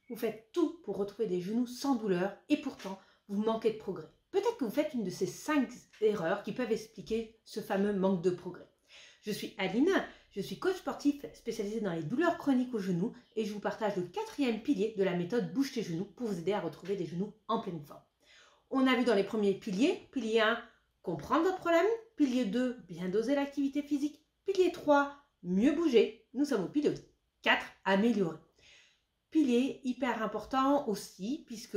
Vous faites tout pour retrouver des genoux sans douleur et pourtant, vous manquez de progrès. Peut-être que vous faites une de ces 5 erreurs qui peuvent expliquer ce fameux manque de progrès. Je suis Aline, je suis coach sportif spécialisée dans les douleurs chroniques aux genoux et je vous partage le 4e pilier de la méthode Bouge tes genoux pour vous aider à retrouver des genoux en pleine forme. On a vu dans les premiers piliers, pilier 1, comprendre votre problème, pilier 2, bien doser l'activité physique, pilier 3, mieux bouger, nous sommes au pilier 4, améliorer. Pilier hyper important aussi, puisque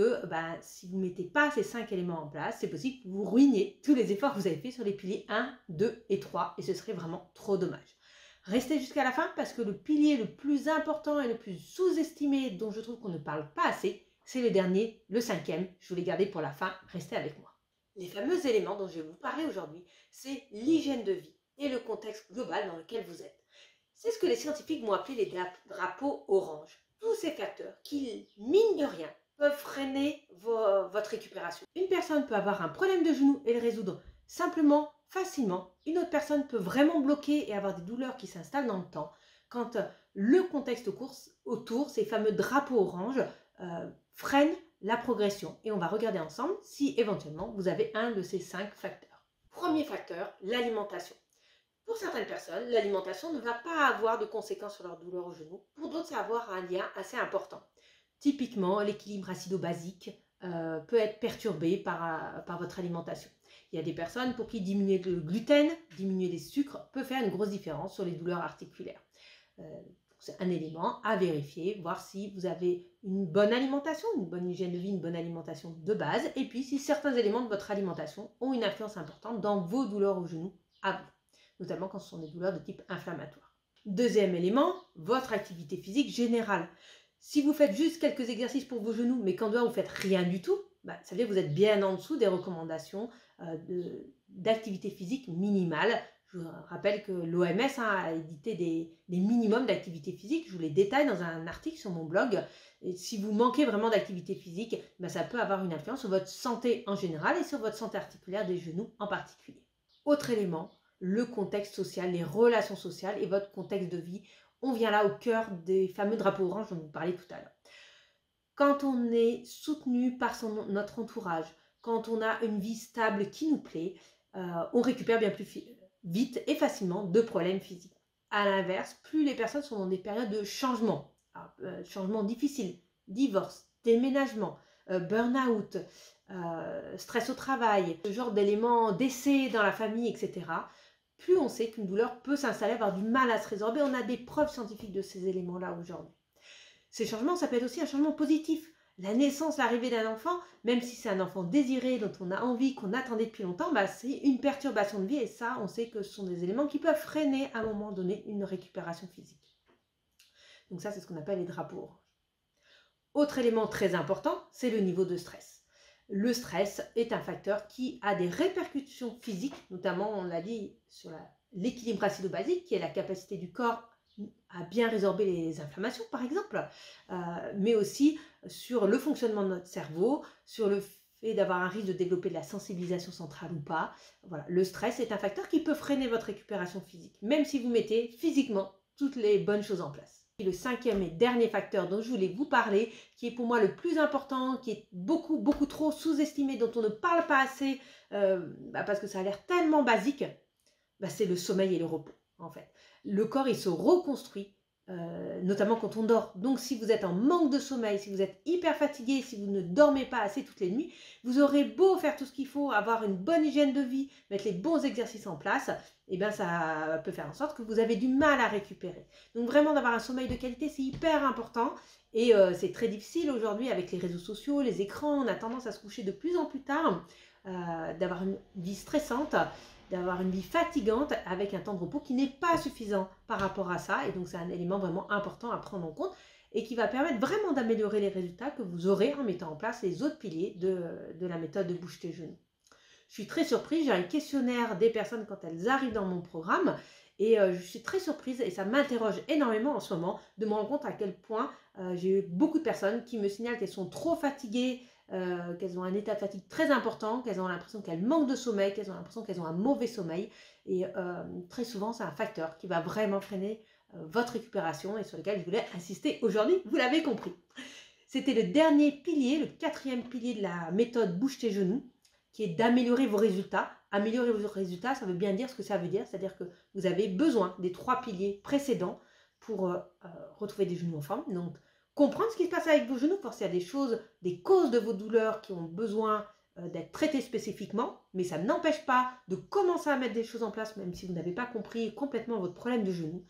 si vous ne mettez pas ces 5 éléments en place, c'est possible que vous ruiniez tous les efforts que vous avez fait sur les piliers 1, 2 et 3, et ce serait vraiment trop dommage. Restez jusqu'à la fin parce que le pilier le plus important et le plus sous-estimé, dont je trouve qu'on ne parle pas assez, c'est le dernier, le 5e. Je vous l'ai gardé pour la fin, restez avec moi. Les fameux éléments dont je vais vous parler aujourd'hui, c'est l'hygiène de vie et le contexte global dans lequel vous êtes. C'est ce que les scientifiques vont appeler les drapeaux orange. Tous ces facteurs qui, mine de rien, peuvent freiner votre récupération. Une personne peut avoir un problème de genou et le résoudre simplement, facilement. Une autre personne peut vraiment bloquer et avoir des douleurs qui s'installent dans le temps quand le contexte autour, ces fameux drapeaux orange, freine la progression. Et on va regarder ensemble si éventuellement vous avez un de ces 5 facteurs. Premier facteur, l'alimentation. Pour certaines personnes, l'alimentation ne va pas avoir de conséquences sur leur douleur au genou. Pour d'autres, ça va avoir un lien assez important. Typiquement, l'équilibre acido-basique peut être perturbé par votre alimentation. Il y a des personnes pour qui diminuer le gluten, diminuer les sucres peut faire une grosse différence sur les douleurs articulaires. C'est un élément à vérifier, voir si vous avez une bonne alimentation, une bonne hygiène de vie, une bonne alimentation de base, et puis si certains éléments de votre alimentation ont une influence importante dans vos douleurs au genou à vous, notamment quand ce sont des douleurs de type inflammatoire. Deuxième élément, votre activité physique générale. Si vous faites juste quelques exercices pour vos genoux, mais qu'en dehors vous ne faites rien du tout, ça veut dire que vous êtes bien en dessous des recommandations d'activité physique minimale. Je vous rappelle que l'OMS a édité des minimums d'activité physique. Je vous les détaille dans un article sur mon blog. Et si vous manquez vraiment d'activité physique, ça peut avoir une influence sur votre santé en général et sur votre santé articulaire des genoux en particulier. Autre élément, le contexte social, les relations sociales et votre contexte de vie. On vient là au cœur des fameux drapeaux orange dont vous parlez tout à l'heure. Quand on est soutenu par notre entourage, quand on a une vie stable qui nous plaît, on récupère bien plus vite et facilement de problèmes physiques. À l'inverse, plus les personnes sont dans des périodes de changement, changement difficile, divorce, déménagement, burn-out, stress au travail, ce genre d'éléments, décès dans la famille, etc., plus on sait qu'une douleur peut s'installer, avoir du mal à se résorber. On a des preuves scientifiques de ces éléments-là aujourd'hui. Ces changements, ça peut être aussi un changement positif. La naissance, l'arrivée d'un enfant, même si c'est un enfant désiré, dont on a envie, qu'on attendait depuis longtemps, c'est une perturbation de vie et ça, on sait que ce sont des éléments qui peuvent freiner à un moment donné une récupération physique. Donc ça, c'est ce qu'on appelle les drapeaux orange. Autre élément très important, c'est le niveau de stress. Le stress est un facteur qui a des répercussions physiques, notamment, on l'a dit, sur l'équilibre acido-basique, qui est la capacité du corps à bien résorber les inflammations, par exemple, mais aussi sur le fonctionnement de notre cerveau, sur le fait d'avoir un risque de développer de la sensibilisation centrale ou pas. Voilà, le stress est un facteur qui peut freiner votre récupération physique, même si vous mettez physiquement toutes les bonnes choses en place. Et le 5e et dernier facteur dont je voulais vous parler, qui est pour moi le plus important, qui est beaucoup trop sous-estimé, dont on ne parle pas assez, parce que ça a l'air tellement basique, c'est le sommeil et le repos, en fait. Le corps, il se reconstruit, notamment quand on dort. Donc, si vous êtes en manque de sommeil, si vous êtes hyper fatigué, si vous ne dormez pas assez toutes les nuits, vous aurez beau faire tout ce qu'il faut, avoir une bonne hygiène de vie, mettre les bons exercices en place, ça peut faire en sorte que vous avez du mal à récupérer. Donc, vraiment, d'avoir un sommeil de qualité, c'est hyper important. Et c'est très difficile aujourd'hui avec les réseaux sociaux, les écrans. On a tendance à se coucher de plus en plus tard, d'avoir une vie stressante, d'avoir une vie fatigante avec un temps de repos qui n'est pas suffisant par rapport à ça. Et donc, c'est un élément vraiment important à prendre en compte et qui va permettre vraiment d'améliorer les résultats que vous aurez en mettant en place les autres piliers de la méthode de Bouge tes genoux. Je suis très surprise, j'ai un questionnaire des personnes quand elles arrivent dans mon programme et je suis très surprise et ça m'interroge énormément en ce moment de me rendre compte à quel point j'ai eu beaucoup de personnes qui me signalent qu'elles sont trop fatiguées, qu'elles ont un état de fatigue très important, qu'elles ont l'impression qu'elles manquent de sommeil, qu'elles ont l'impression qu'elles ont un mauvais sommeil. Et très souvent, c'est un facteur qui va vraiment freiner votre récupération et sur lequel je voulais insister aujourd'hui, vous l'avez compris. C'était le dernier pilier, le 4e pilier de la méthode Bouge tes genoux, qui est d'améliorer vos résultats. Améliorer vos résultats, ça veut bien dire ce que ça veut dire, c'est-à-dire que vous avez besoin des 3 piliers précédents pour retrouver des genoux en forme. Donc, comprendre ce qui se passe avec vos genoux, forcément, il y a des choses, des causes de vos douleurs qui ont besoin d'être traitées spécifiquement, mais ça n'empêche pas de commencer à mettre des choses en place, même si vous n'avez pas compris complètement votre problème de genou.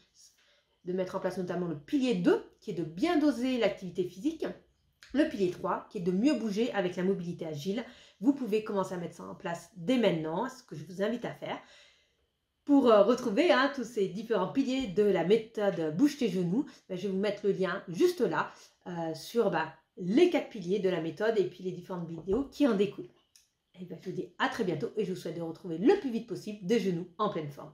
De mettre en place notamment le pilier 2, qui est de bien doser l'activité physique. Le pilier 3, qui est de mieux bouger avec la mobilité agile. Vous pouvez commencer à mettre ça en place dès maintenant, ce que je vous invite à faire. Pour retrouver tous ces différents piliers de la méthode Bouge tes genoux, je vais vous mettre le lien juste là sur les 4 piliers de la méthode et puis les différentes vidéos qui en découlent. Et je vous dis à très bientôt et je vous souhaite de retrouver le plus vite possible des genoux en pleine forme.